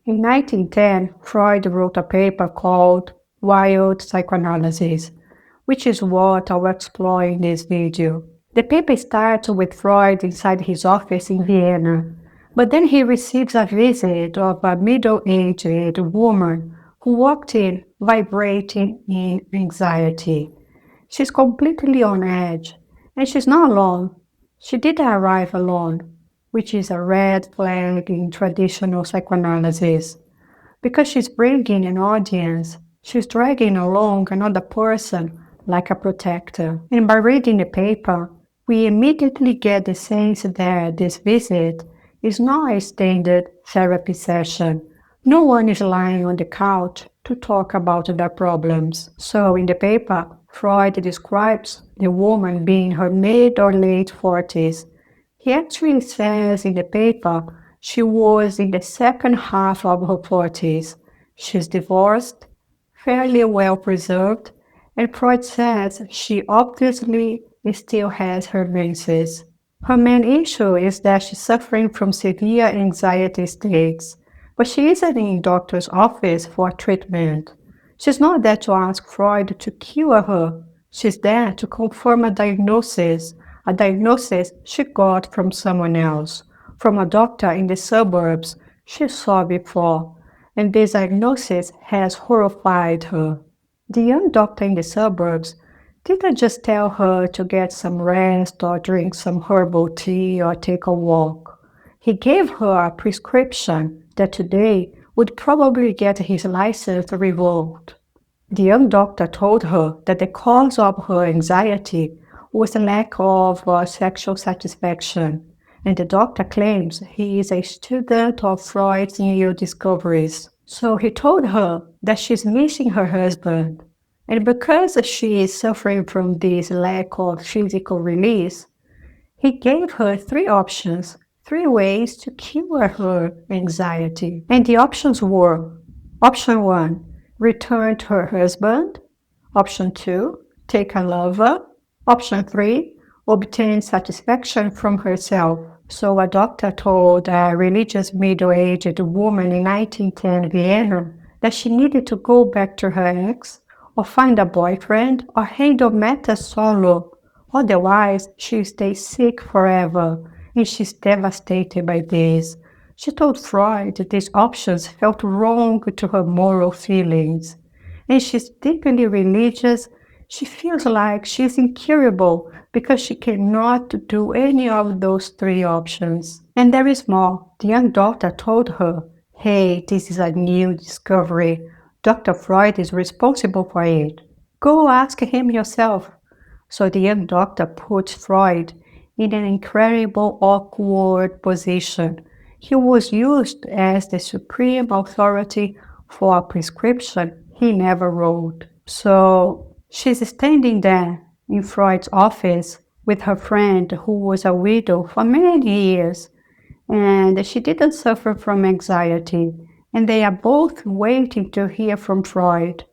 In 1910, Freud wrote a paper called Wild Psychoanalysis, which is what I'll explore in this video. The paper starts with Freud inside his office in Vienna, but then he receives a visit of a middle-aged woman who walked in vibrating in anxiety. She's completely on edge, and she's not alone. She didn't arrive alone, which is a red flag in traditional psychoanalysis. Because she's bringing an audience, she's dragging along another person like a protector. And by reading the paper, we immediately get the sense that this visit is not a standard therapy session. No one is lying on the couch to talk about their problems. So in the paper, Freud describes the woman being in her mid or late 40s. He actually says in the paper she was in the second half of her 40s. She's divorced, fairly well preserved, and Freud says she obviously still has her menses. Her main issue is that she's suffering from severe anxiety states, but she isn't in doctor's office for treatment. She's not there to ask Freud to cure her. She's there to confirm a diagnosis she got from someone else, from a doctor in the suburbs she saw before, and this diagnosis has horrified her. The young doctor in the suburbs didn't just tell her to get some rest or drink some herbal tea or take a walk. He gave her a prescription that today would probably get his license revoked. The young doctor told her that the cause of her anxiety was a lack of sexual satisfaction, and the doctor claims he is a student of Freud's new discoveries. So he told her that she's missing her husband, and because she is suffering from this lack of physical release, he gave her three options, three ways to cure her anxiety. And the options were: option 1, return to her husband; option 2, take a lover; option 3, obtain satisfaction from herself. So a doctor told a religious middle-aged woman in 1910 Vienna that she needed to go back to her ex, or find a boyfriend, or handle matters solo. Otherwise, she'll stay sick forever, and she's devastated by this. She told Freud that these options felt wrong to her moral feelings. And she's deeply religious. She feels like she's incurable because she cannot do any of those three options. And there is more. The young doctor told her, "Hey, this is a new discovery. Dr. Freud is responsible for it. Go ask him yourself." So the young doctor put Freud in an incredible awkward position. He was used as the supreme authority for a prescription he never wrote. So she's standing there in Freud's office with her friend who was a widow for many years, and she didn't suffer from anxiety, and they are both waiting to hear from Freud.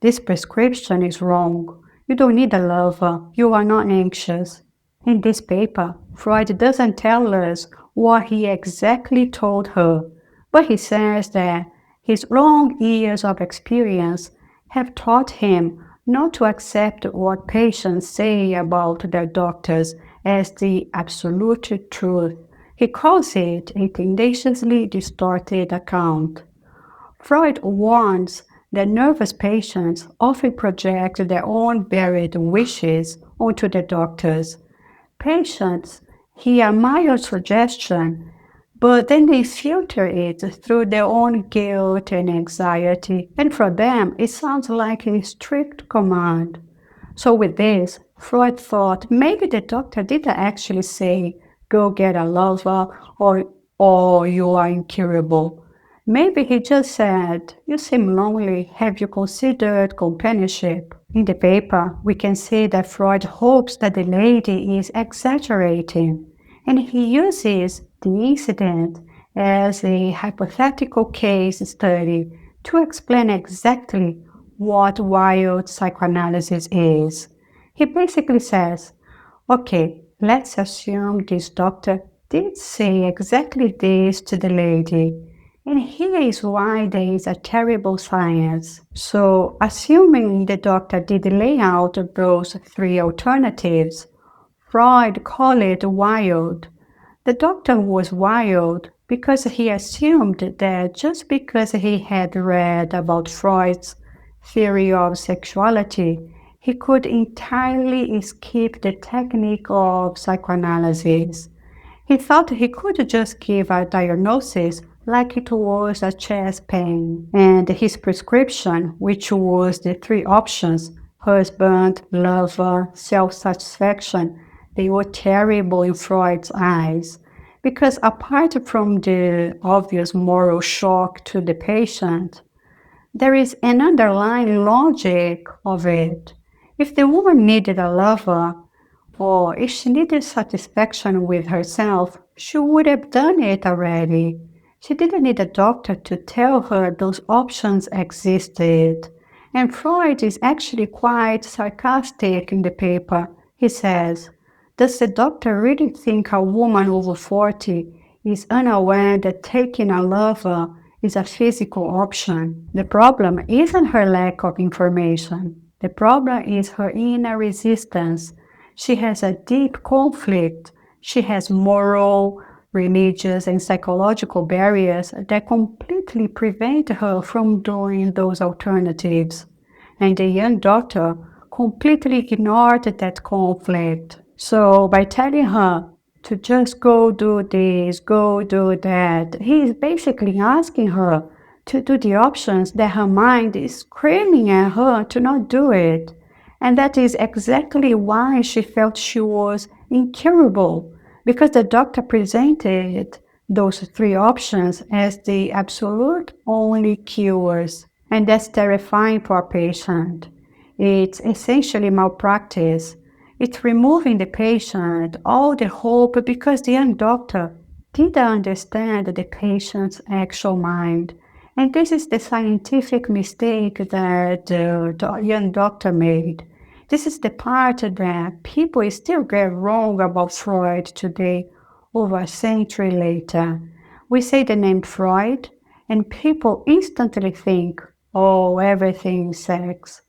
This prescription is wrong. You don't need a lover. You are not anxious. In this paper, Freud doesn't tell us what he exactly told her, but he says that his long years of experience have taught him not to accept what patients say about their doctors as the absolute truth. He calls it a tendenciously distorted account. Freud warns that nervous patients often project their own buried wishes onto the doctors. Patients hear a mild suggestion, but then they filter it through their own guilt and anxiety, and for them it sounds like a strict command. So with this, Freud thought maybe the doctor didn't actually say, "Go get a lover," or "You are incurable." Maybe he just said, "You seem lonely. Have you considered companionship?" In the paper, we can see that Freud hopes that the lady is exaggerating, and he uses the incident as a hypothetical case study to explain exactly what wild psychoanalysis is. He basically says, okay, let's assume this doctor did say exactly this to the lady. And here is why there is a terrible science. So, assuming the doctor did lay out those three alternatives, Freud called it wild. The doctor was wild because he assumed that just because he had read about Freud's theory of sexuality, he could entirely skip the technique of psychoanalysis. He thought he could just give a diagnosis like it was a chest pain, and his prescription, which was the three options, husband, lover, self-satisfaction, they were terrible in Freud's eyes. Because apart from the obvious moral shock to the patient, there is an underlying logic of it. If the woman needed a lover, or if she needed satisfaction with herself, she would have done it already. She didn't need a doctor to tell her those options existed. And Freud is actually quite sarcastic in the paper. He says, does the doctor really think a woman over 40 is unaware that taking a lover is a physical option? The problem isn't her lack of information. The problem is her inner resistance. She has a deep conflict. She has moral, religious, and psychological barriers that completely prevent her from doing those alternatives. And the young doctor completely ignored that conflict. So by telling her to just go do this, go do that, he is basically asking her to do the options that her mind is screaming at her to not do it. And that is exactly why she felt she was incurable, because the doctor presented those three options as the absolute only cures. And that's terrifying for a patient. It's essentially malpractice. It's removing the patient all the hope because the young doctor didn't understand the patient's actual mind. And this is the scientific mistake that the young doctor made. This is the part that people still get wrong about Freud today, over a century later. We say the name Freud, and people instantly think, oh, everything is sex.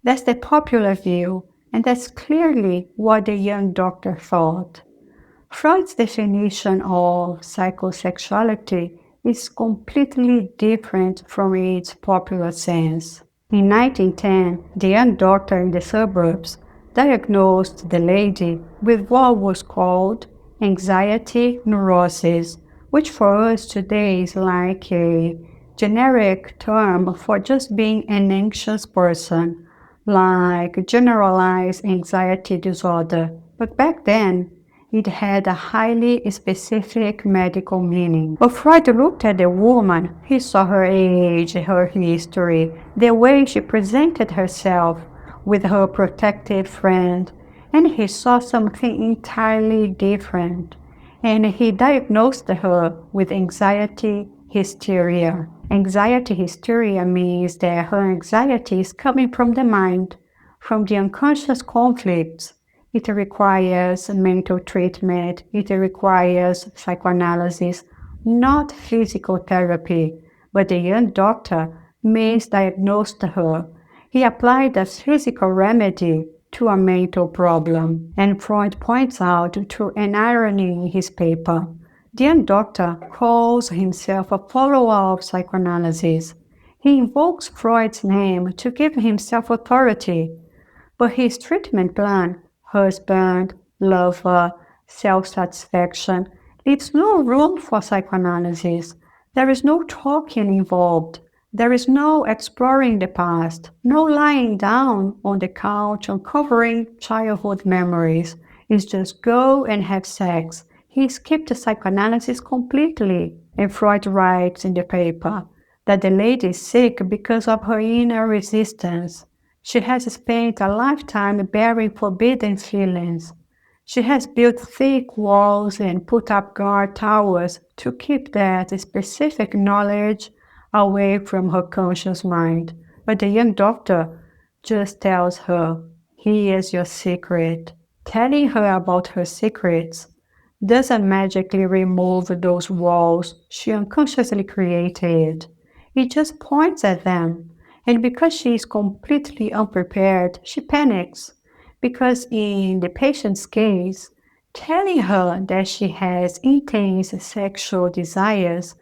That's the popular view, and that's clearly what the young doctor thought. Freud's definition of psychosexuality is completely different from its popular sense. In 1910, the young doctor in the suburbs diagnosed the lady with what was called anxiety neurosis, which for us today is like a generic term for just being an anxious person, like generalized anxiety disorder. But back then, it had a highly specific medical meaning. When Freud looked at the woman, he saw her age, her history, the way she presented herself with her protective friend, and he saw something entirely different. And he diagnosed her with anxiety hysteria. Anxiety hysteria means that her anxiety is coming from the mind, from the unconscious conflicts. It requires mental treatment, it requires psychoanalysis, not physical therapy. But the young doctor misdiagnosed her. He applied a physical remedy to a mental problem. And Freud points out to an irony in his paper. The young doctor calls himself a follower of psychoanalysis. He invokes Freud's name to give himself authority. But his treatment plan, husband, lover, self-satisfaction, leaves no room for psychoanalysis. There is no talking involved. There is no exploring the past, no lying down on the couch uncovering childhood memories. It's just go and have sex. He skipped psychoanalysis completely. And Freud writes in the paper that the lady is sick because of her inner resistance. She has spent a lifetime bearing forbidden feelings. She has built thick walls and put up guard towers to keep that specific knowledge away from her conscious mind. But the young doctor just tells her, here's your secret, telling her about her secrets. doesn't magically remove those walls she unconsciously created. It just points at them. And because she is completely unprepared, she panics. Because in the patient's case, telling her that she has intense sexual desires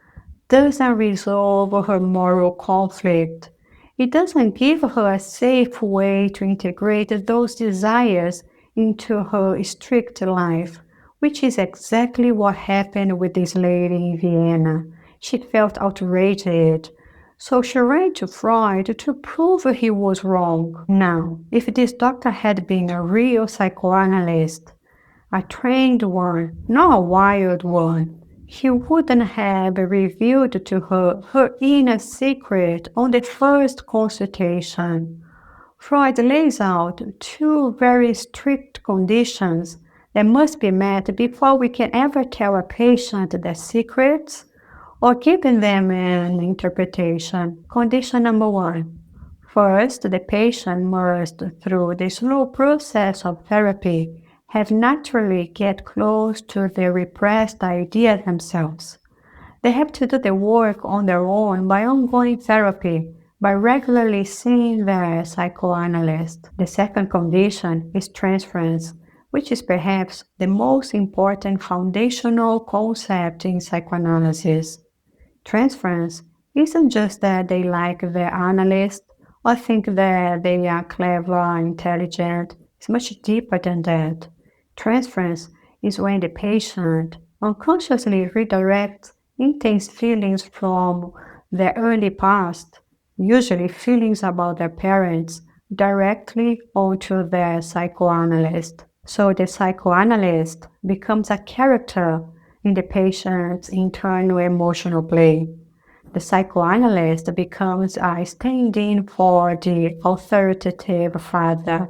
doesn't resolve her moral conflict. It doesn't give her a safe way to integrate those desires into her strict life, which is exactly what happened with this lady in Vienna. She felt outraged, so she ran to Freud to prove he was wrong. Now, if this doctor had been a real psychoanalyst, a trained one, not a wild one, he wouldn't have revealed to her her inner secret on the first consultation. Freud lays out two very strict conditions that must be met before we can ever tell a patient their secrets or giving them an interpretation. Condition number one. First, the patient must, through the slow process of therapy, have naturally get close to the repressed idea themselves. They have to do the work on their own by ongoing therapy, by regularly seeing their psychoanalyst. The second condition is transference, which is perhaps the most important foundational concept in psychoanalysis. Transference isn't just that they like their analyst or think that they are clever, intelligent. It's much deeper than that. Transference is when the patient unconsciously redirects intense feelings from their early past, usually feelings about their parents, directly onto their psychoanalyst. So the psychoanalyst becomes a character in the patient's internal emotional play. The psychoanalyst becomes a stand-in for the authoritative father,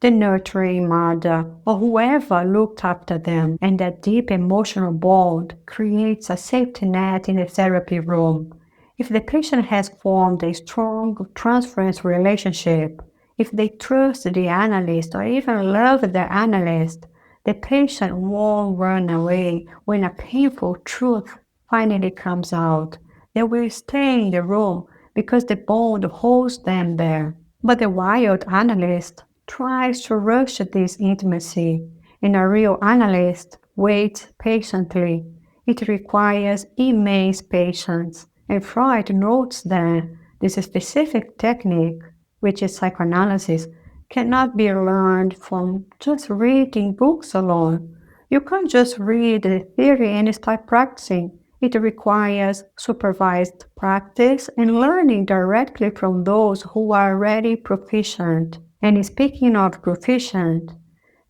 the nurturing mother, or whoever looked after them, and that deep emotional bond creates a safety net in the therapy room. If the patient has formed a strong transference relationship, if they trust the analyst or even love the analyst, the patient won't run away when a painful truth finally comes out. They will stay in the room because the bond holds them there. But the wild analyst tries to rush this intimacy, and a real analyst waits patiently. It requires immense patience, and Freud notes that this specific technique, which is psychoanalysis, cannot be learned from just reading books alone. You can't just read the theory and start practicing. It requires supervised practice and learning directly from those who are already proficient. And speaking of proficient,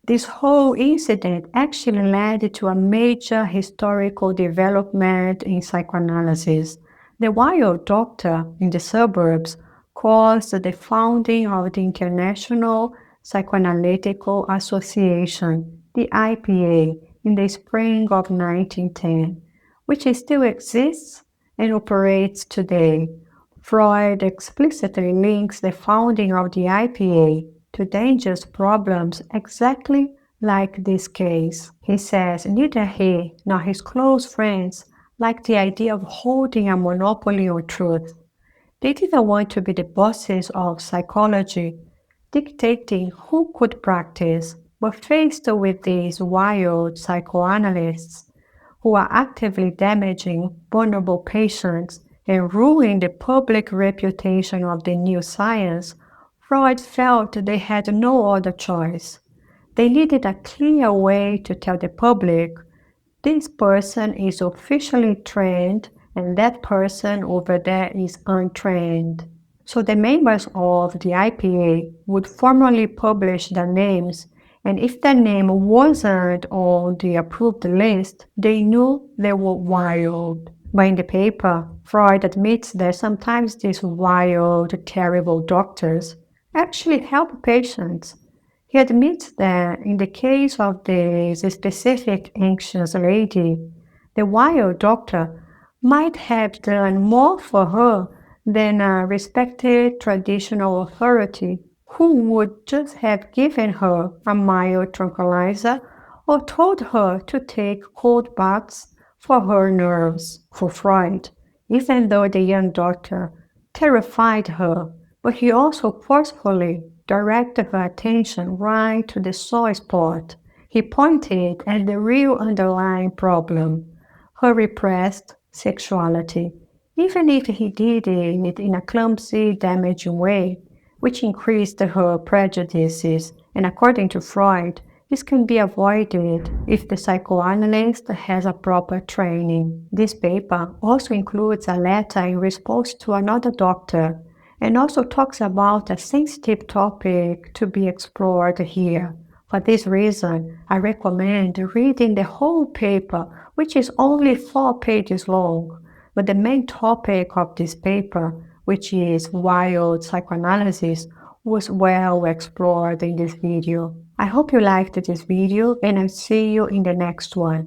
this whole incident actually led to a major historical development in psychoanalysis. The wild doctor in the suburbs caused the founding of the International Psychoanalytical Association, the IPA, in the spring of 1910, which still exists and operates today. Freud explicitly links the founding of the IPA to dangerous problems exactly like this case. He says neither he nor his close friends liked the idea of holding a monopoly on truth. They didn't want to be the bosses of psychology, dictating who could practice, but faced with these wild psychoanalysts who are actively damaging vulnerable patients and ruining the public reputation of the new science, Freud felt they had no other choice. They needed a clear way to tell the public, this person is officially trained and that person over there is untrained. So the members of the IPA would formally publish their names, and if their name wasn't on the approved list, they knew they were wild. But in the paper, Freud admits that sometimes these wild, terrible doctors actually help patients. He admits that in the case of this specific anxious lady, the wild doctor might have done more for her than a respected traditional authority who would just have given her a mild tranquilizer or told her to take cold baths for her nerves. For Freud, even though the young doctor terrified her, but he also forcefully directed her attention right to the sore spot. He pointed at the real underlying problem, her repressed sexuality, even if he did it in a clumsy, damaging way, which increased her prejudices, and according to Freud, this can be avoided if the psychoanalyst has a proper training. This paper also includes a letter in response to another doctor and also talks about a sensitive topic to be explored here. For this reason, I recommend reading the whole paper, which is only 4 pages long. But the main topic of this paper, which is wild psychoanalysis, was well explored in this video. I hope you liked this video and I'll see you in the next one.